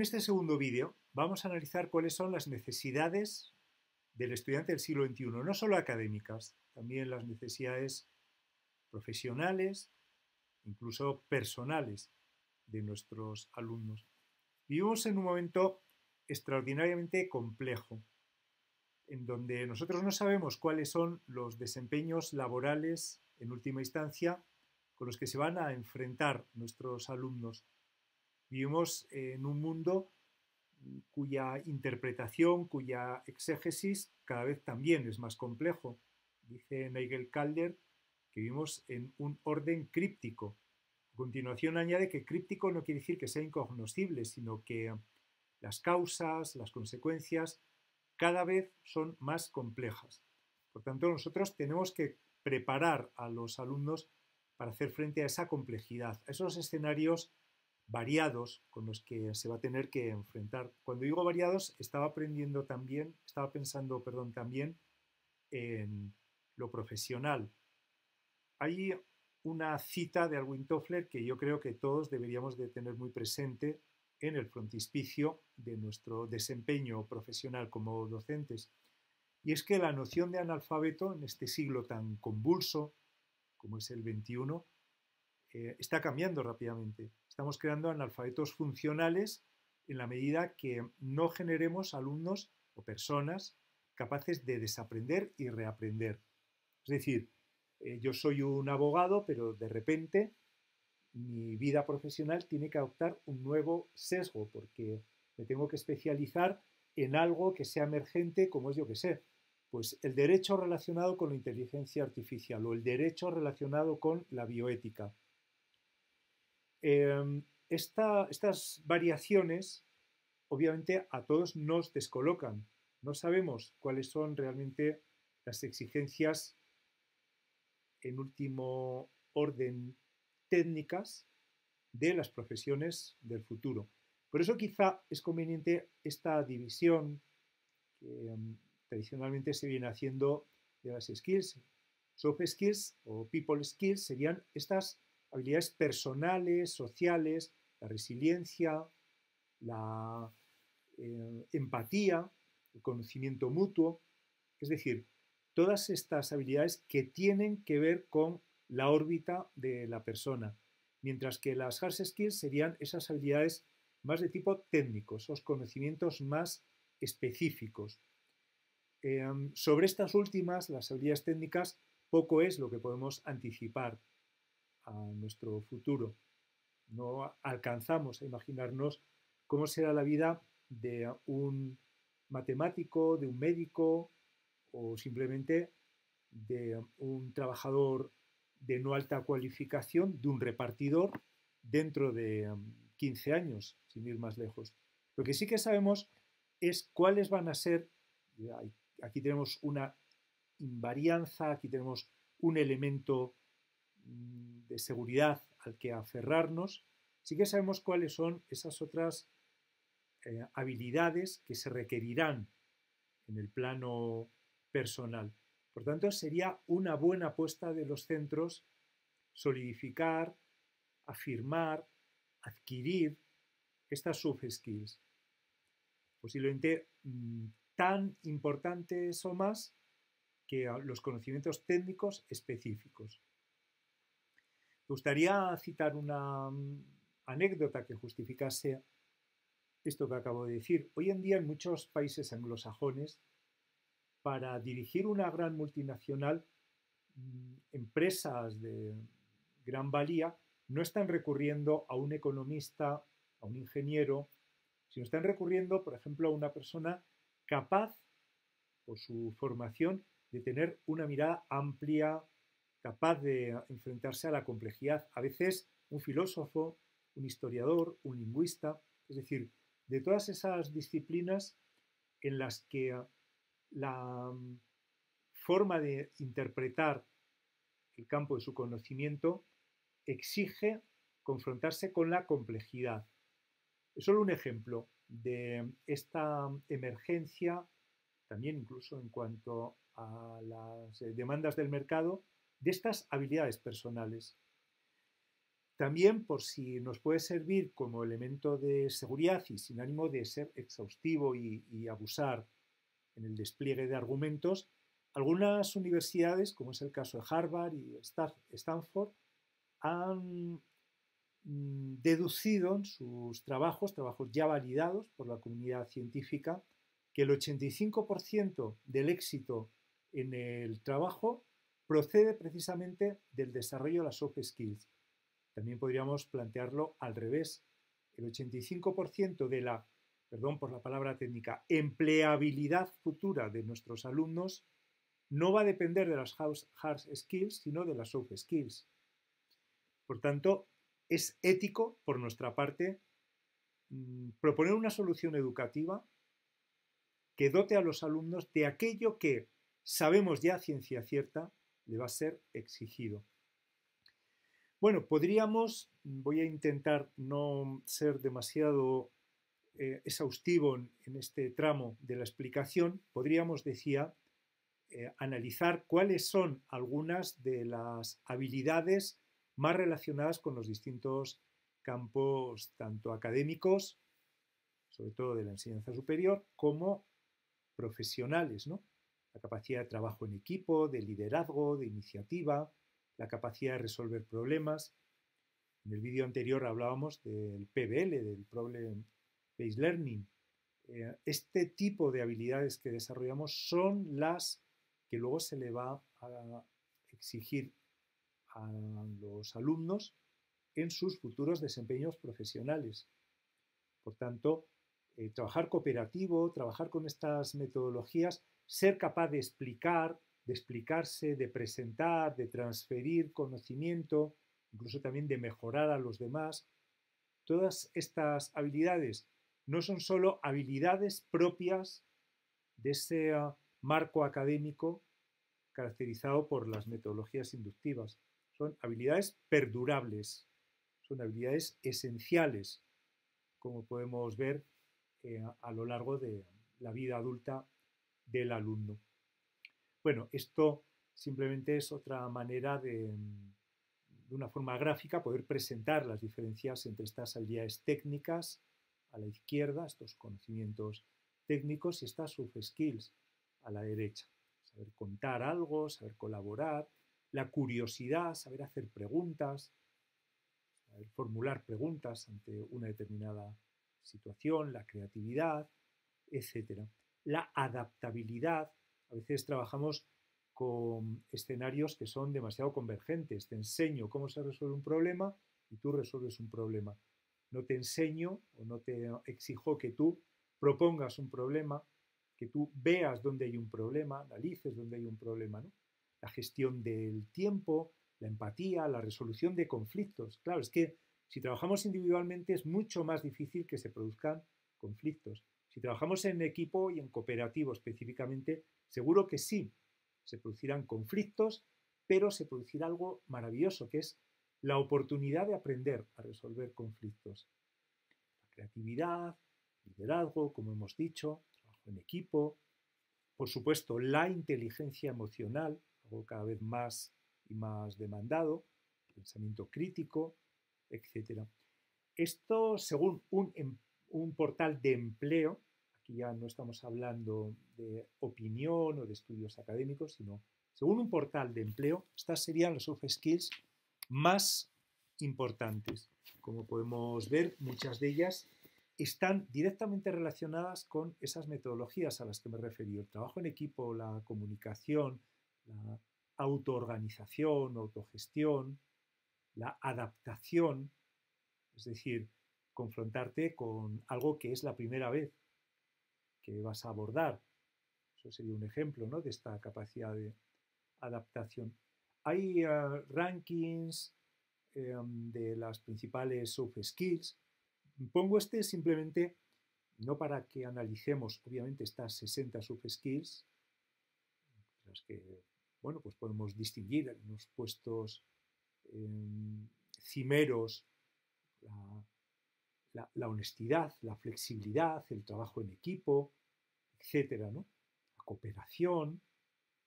este segundo vídeo vamos a analizar cuáles son las necesidades del estudiante del siglo XXI, no solo académicas, también las necesidades profesionales, incluso personales de nuestros alumnos. Vivimos en un momento extraordinariamente complejo, en donde nosotros no sabemos cuáles son los desempeños laborales, en última instancia, con los que se van a enfrentar nuestros alumnos. Vivimos en un mundo cuya interpretación, cuya exégesis cada vez también es más complejo. Dice Nigel Calder que vivimos en un orden críptico. A continuación añade que críptico no quiere decir que sea incognoscible, sino que las causas, las consecuencias, cada vez son más complejas. Por tanto, nosotros tenemos que preparar a los alumnos para hacer frente a esa complejidad, a esos escenarios variados con los que se va a tener que enfrentar. Cuando digo variados, estaba pensando también en lo profesional. Hay una cita de Alwyn Toffler que yo creo que todos deberíamos de tener muy presente en el frontispicio de nuestro desempeño profesional como docentes. Y es que la noción de analfabeto en este siglo tan convulso como es el XXI está cambiando rápidamente. Estamos creando analfabetos funcionales en la medida que no generemos alumnos o personas capaces de desaprender y reaprender. Es decir, yo soy un abogado, pero de repente mi vida profesional tiene que adoptar un nuevo sesgo porque me tengo que especializar en algo que sea emergente, como es, yo que sé, pues el derecho relacionado con la inteligencia artificial o el derecho relacionado con la bioética. Estas variaciones obviamente a todos nos descolocan. No sabemos cuáles son realmente las exigencias en último orden técnicas de las profesiones del futuro. Por eso quizá es conveniente esta división que tradicionalmente se viene haciendo de las skills. Soft skills o people skills serían estas habilidades personales, sociales, la resiliencia, la empatía, el conocimiento mutuo, es decir, todas estas habilidades que tienen que ver con la órbita de la persona, mientras que las hard skills serían esas habilidades más de tipo técnico, esos conocimientos más específicos. Sobre estas últimas, las habilidades técnicas, poco es lo que podemos anticipar a nuestro futuro. No alcanzamos a imaginarnos cómo será la vida de un matemático, de un médico o simplemente de un trabajador de no alta cualificación, de un repartidor dentro de 15 años, sin ir más lejos. Lo que sí que sabemos es cuáles van a ser, aquí tenemos una invarianza, aquí tenemos un elemento de seguridad al que aferrarnos, sí que sabemos cuáles son esas otras habilidades que se requerirán en el plano personal. Por tanto, sería una buena apuesta de los centros solidificar, afirmar, adquirir estas soft skills. Posiblemente tan importantes o más que los conocimientos técnicos específicos. Me gustaría citar una anécdota que justificase esto que acabo de decir. Hoy en día en muchos países anglosajones, para dirigir una gran multinacional, empresas de gran valía no están recurriendo a un economista, a un ingeniero, sino están recurriendo, por ejemplo, a una persona capaz, por su formación, de tener una mirada amplia, capaz de enfrentarse a la complejidad. A veces un filósofo, un historiador, un lingüista, es decir, de todas esas disciplinas en las que la forma de interpretar el campo de su conocimiento exige confrontarse con la complejidad. Es solo un ejemplo de esta emergencia, también incluso en cuanto a las demandas del mercado, de estas habilidades personales. También, por si nos puede servir como elemento de seguridad y sin ánimo de ser exhaustivo y abusar en el despliegue de argumentos, algunas universidades, como es el caso de Harvard y Stanford, han deducido en sus trabajos ya validados por la comunidad científica, que el 85% del éxito en el trabajo procede precisamente del desarrollo de las soft skills. También podríamos plantearlo al revés. El 85% de la, perdón por la palabra técnica, empleabilidad futura de nuestros alumnos no va a depender de las hard skills, sino de las soft skills. Por tanto, es ético, por nuestra parte, proponer una solución educativa que dote a los alumnos de aquello que sabemos ya a ciencia cierta le va a ser exigido. Bueno, voy a intentar no ser demasiado exhaustivo en este tramo de la explicación, podríamos, decía, analizar cuáles son algunas de las habilidades más relacionadas con los distintos campos, tanto académicos, sobre todo de la enseñanza superior, como profesionales, ¿no? La capacidad de trabajo en equipo, de liderazgo, de iniciativa, la capacidad de resolver problemas. En el vídeo anterior hablábamos del PBL, del Problem Based Learning. Este tipo de habilidades que desarrollamos son las que luego se le va a exigir a los alumnos en sus futuros desempeños profesionales. Por tanto, trabajar cooperativo, trabajar con estas metodologías, ser capaz de explicar, de explicarse, de presentar, de transferir conocimiento, incluso también de mejorar a los demás. Todas estas habilidades no son solo habilidades propias de ese marco académico caracterizado por las metodologías inductivas. Son habilidades perdurables, son habilidades esenciales, como podemos ver a lo largo de la vida adulta del alumno. Bueno, esto simplemente es otra manera de una forma gráfica, poder presentar las diferencias entre estas habilidades técnicas a la izquierda, estos conocimientos técnicos, y estas soft skills a la derecha. Saber contar algo, saber colaborar, la curiosidad, saber hacer preguntas, saber formular preguntas ante una determinada situación, la creatividad, etc. La adaptabilidad. A veces trabajamos con escenarios que son demasiado convergentes. Te enseño cómo se resuelve un problema y tú resuelves un problema. No te enseño o no te exijo que tú propongas un problema, que tú veas dónde hay un problema, analices dónde hay un problema, ¿no? La gestión del tiempo, la empatía, la resolución de conflictos. Claro, es que si trabajamos individualmente es mucho más difícil que se produzcan conflictos. Si trabajamos en equipo y en cooperativo específicamente, seguro que sí, se producirán conflictos, pero se producirá algo maravilloso, que es la oportunidad de aprender a resolver conflictos. La creatividad, liderazgo, como hemos dicho, trabajo en equipo, por supuesto, la inteligencia emocional, algo cada vez más y más demandado, pensamiento crítico, etc. Esto, según un portal de empleo, aquí ya no estamos hablando de opinión o de estudios académicos, sino según un portal de empleo, estas serían las soft skills más importantes. Como podemos ver, muchas de ellas están directamente relacionadas con esas metodologías a las que me he referido. El trabajo en equipo, la comunicación, la autoorganización, autogestión, la adaptación, es decir, confrontarte con algo que es la primera vez que vas a abordar. Eso sería un ejemplo, ¿no?, de esta capacidad de adaptación. Hay rankings de las principales soft skills. Pongo este simplemente no para que analicemos, obviamente, estas 60 soft skills, las que, bueno, pues podemos distinguir en unos puestos cimeros, la honestidad, la flexibilidad, el trabajo en equipo, etcétera, ¿no? La cooperación,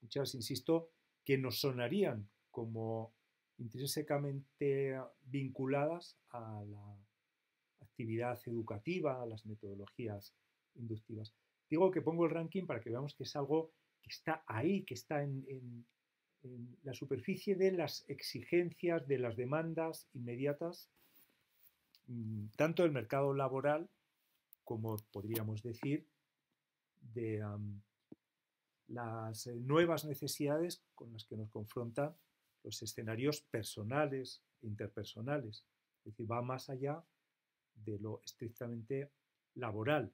muchas, insisto, que nos sonarían como intrínsecamente vinculadas a la actividad educativa, a las metodologías inductivas. Digo que pongo el ranking para que veamos que es algo que está ahí, que está en la superficie de las exigencias, de las demandas inmediatas, tanto del mercado laboral como, podríamos decir, de las nuevas necesidades con las que nos confrontan los escenarios personales e interpersonales. Es decir, va más allá de lo estrictamente laboral.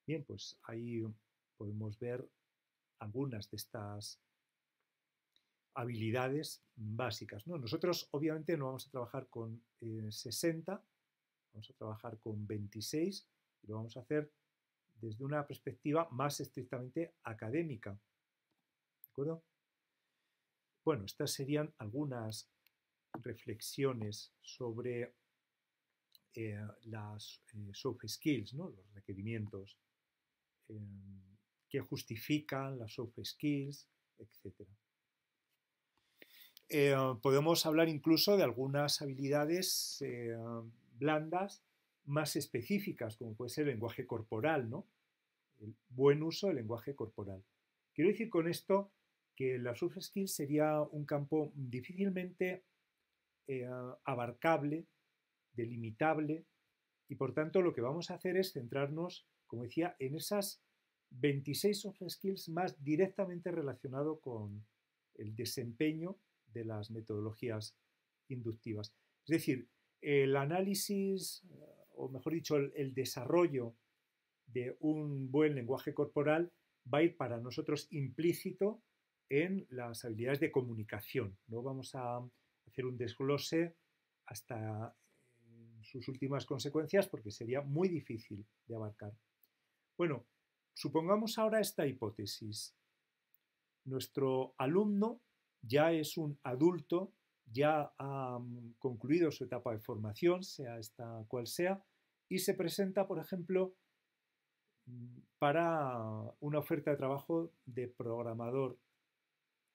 Bien, pues ahí podemos ver algunas de estas habilidades básicas, ¿no? Nosotros obviamente no vamos a trabajar con 60, vamos a trabajar con 26 y lo vamos a hacer desde una perspectiva más estrictamente académica. ¿De acuerdo? Bueno, estas serían algunas reflexiones sobre las soft skills, ¿no? Los requerimientos que justifican las soft skills, etc. Podemos hablar incluso de algunas habilidades blandas más específicas, como puede ser el lenguaje corporal, ¿no? El buen uso del lenguaje corporal. Quiero decir con esto que la soft skills sería un campo difícilmente abarcable, delimitable, y por tanto lo que vamos a hacer es centrarnos, como decía, en esas 26 soft skills más directamente relacionado con el desempeño de las metodologías inductivas. Es decir, el análisis, o mejor dicho, el desarrollo de un buen lenguaje corporal va a ir para nosotros implícito en las habilidades de comunicación. No vamos a hacer un desglose hasta sus últimas consecuencias porque sería muy difícil de abarcar. Bueno, supongamos ahora esta hipótesis. Nuestro alumno ya es un adulto, ya ha concluido su etapa de formación, sea esta cual sea, y se presenta, por ejemplo, para una oferta de trabajo de programador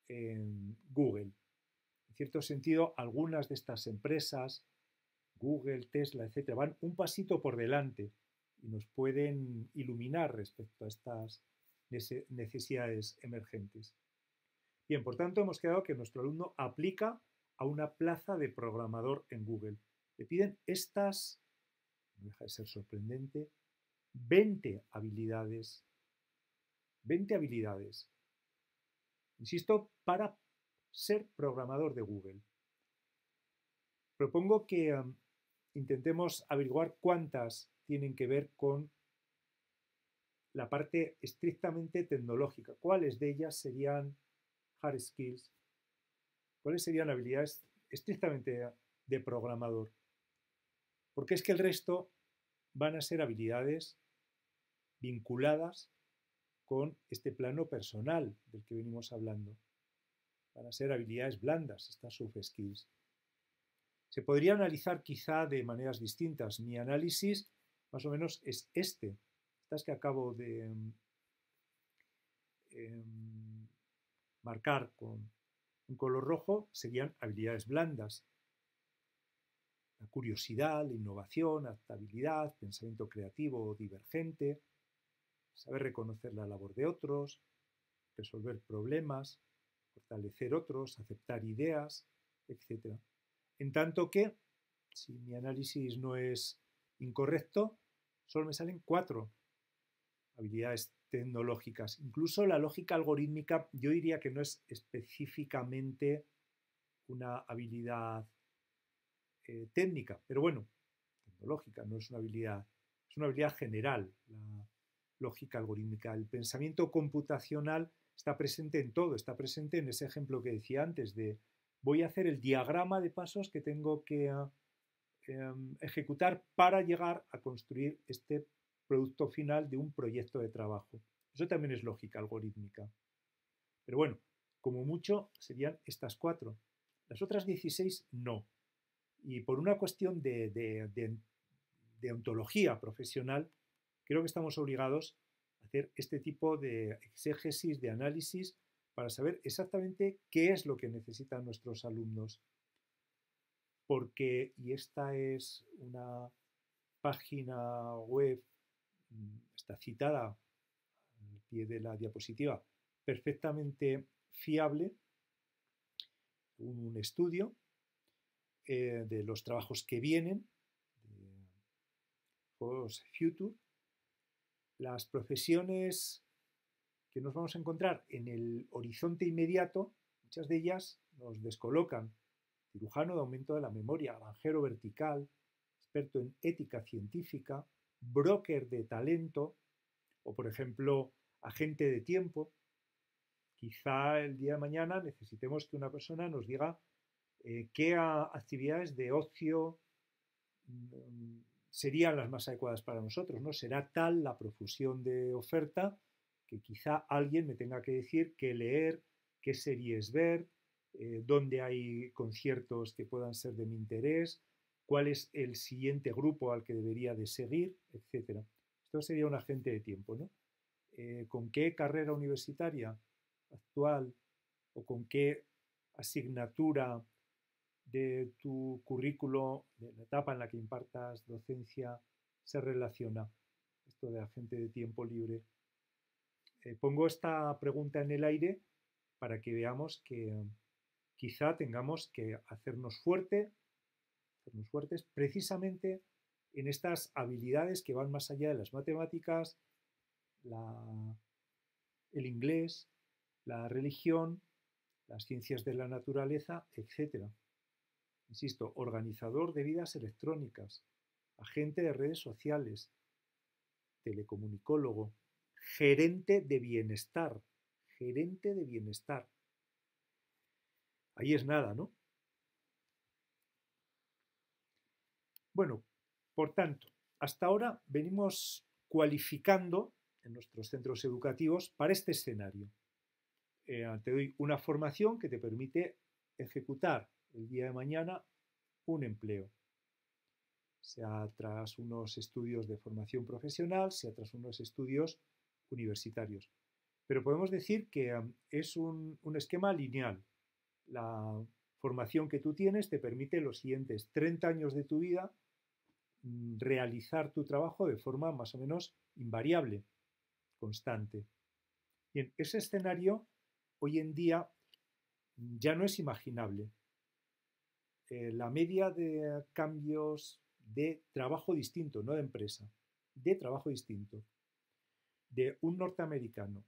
en Google. En cierto sentido, algunas de estas empresas, Google, Tesla, etcétera, van un pasito por delante y nos pueden iluminar respecto a estas necesidades emergentes. Bien, por tanto, hemos quedado que nuestro alumno aplica a una plaza de programador en Google. Le piden estas, no deja de ser sorprendente, 20 habilidades. 20 habilidades. Insisto, para ser programador de Google. Propongo que intentemos averiguar cuántas tienen que ver con la parte estrictamente tecnológica. ¿Cuáles de ellas serían hard skills? ¿Cuáles serían habilidades estrictamente de programador? Porque es que el resto van a ser habilidades vinculadas con este plano personal del que venimos hablando. Van a ser habilidades blandas, estas soft skills. Se podría analizar quizá de maneras distintas. Mi análisis más o menos es este. Estas que acabo de marcar con un color rojo serían habilidades blandas. La curiosidad, la innovación, adaptabilidad, pensamiento creativo o divergente, saber reconocer la labor de otros, resolver problemas, fortalecer otros, aceptar ideas, etc. En tanto que, si mi análisis no es incorrecto, solo me salen 4 habilidades tecnológicas. Incluso la lógica algorítmica yo diría que no es específicamente una habilidad técnica, pero bueno, tecnológica, no es una habilidad general, la lógica algorítmica. El pensamiento computacional está presente en todo, está presente en ese ejemplo que decía antes de voy a hacer el diagrama de pasos que tengo que ejecutar para llegar a construir este producto final de un proyecto de trabajo. Eso también es lógica algorítmica. Pero bueno, como mucho serían estas 4. Las otras 16 no. Y por una cuestión de ontología profesional, creo que estamos obligados a hacer este tipo de exégesis, de análisis, para saber exactamente qué es lo que necesitan nuestros alumnos. Porque, y esta es una página web, está citada al pie de la diapositiva, perfectamente fiable, un estudio de los trabajos que vienen, de Future, las profesiones que nos vamos a encontrar en el horizonte inmediato, muchas de ellas nos descolocan. Cirujano de aumento de la memoria, granjero vertical, experto en ética científica, broker de talento o, por ejemplo, agente de tiempo. Quizá el día de mañana necesitemos que una persona nos diga qué actividades de ocio serían las más adecuadas para nosotros, ¿no? Será tal la profusión de oferta que quizá alguien me tenga que decir qué leer, qué series ver, dónde hay conciertos que puedan ser de mi interés, cuál es el siguiente grupo al que debería de seguir, etc. Esto sería un agente de tiempo, ¿no? ¿Con qué carrera universitaria actual o con qué asignatura de tu currículo, de la etapa en la que impartas docencia, se relaciona esto de agente de tiempo libre? Pongo esta pregunta en el aire para que veamos que quizá tengamos que hacernos fuertes precisamente en estas habilidades que van más allá de las matemáticas, el inglés, la religión, las ciencias de la naturaleza, etc. Insisto, organizador de vidas electrónicas, agente de redes sociales, telecomunicólogo, gerente de bienestar, gerente de bienestar. Ahí es nada, ¿no? Bueno, por tanto, hasta ahora venimos cualificando en nuestros centros educativos para este escenario. Te doy una formación que te permite ejecutar el día de mañana un empleo, sea tras unos estudios de formación profesional, sea tras unos estudios universitarios. Pero podemos decir que es un esquema lineal. La formación que tú tienes te permite los siguientes 30 años de tu vida realizar tu trabajo de forma más o menos invariable, constante. Bien, ese escenario hoy en día ya no es imaginable. La media de cambios de trabajo distinto, no de empresa, de trabajo distinto, de un norteamericano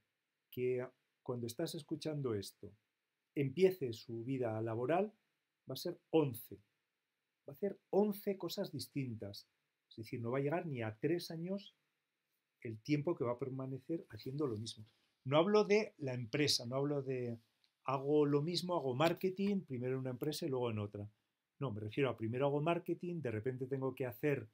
que cuando estás escuchando esto empiece su vida laboral, va a ser 11. Va a hacer 11 cosas distintas. Es decir, no va a llegar ni a 3 años el tiempo que va a permanecer haciendo lo mismo. No hablo de la empresa, no hablo de hago lo mismo, hago marketing, primero en una empresa y luego en otra. No, me refiero a primero hago marketing, de repente tengo que hacer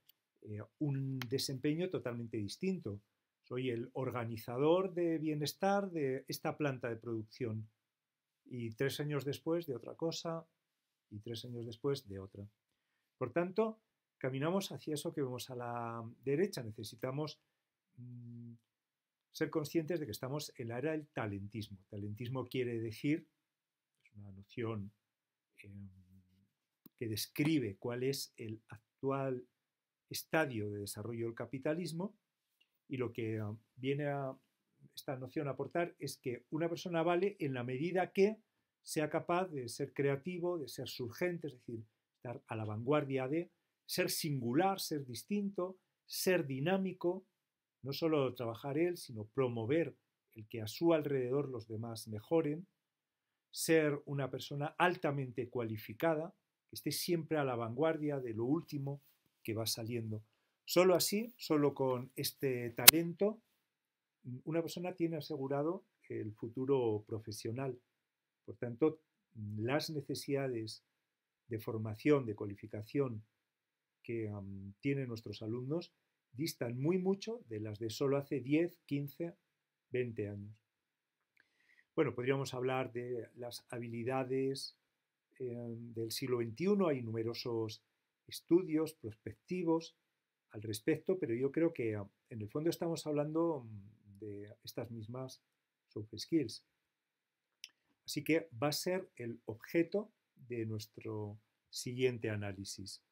un desempeño totalmente distinto. Soy el organizador de bienestar de esta planta de producción y 3 años después de otra cosa y 3 años después de otra. Por tanto, caminamos hacia eso que vemos a la derecha. Necesitamos ser conscientes de que estamos en la era del talentismo. Talentismo quiere decir, es una noción que describe cuál es el actual estadio de desarrollo del capitalismo, y lo que viene a esta noción a aportar es que una persona vale en la medida que sea capaz de ser creativo, de ser surgente, es decir, estar a la vanguardia de ser singular, ser distinto, ser dinámico, no solo trabajar él, sino promover el que a su alrededor los demás mejoren, ser una persona altamente cualificada, que esté siempre a la vanguardia de lo último que va saliendo. Solo así, solo con este talento, una persona tiene asegurado el futuro profesional. Por tanto, las necesidades de formación, de cualificación que tienen nuestros alumnos distan muy mucho de las de solo hace 10, 15, 20 años. Bueno, podríamos hablar de las habilidades del siglo XXI, hay numerosos estudios prospectivos al respecto, pero yo creo que en el fondo estamos hablando de estas mismas soft skills. Así que va a ser el objeto de nuestro siguiente análisis.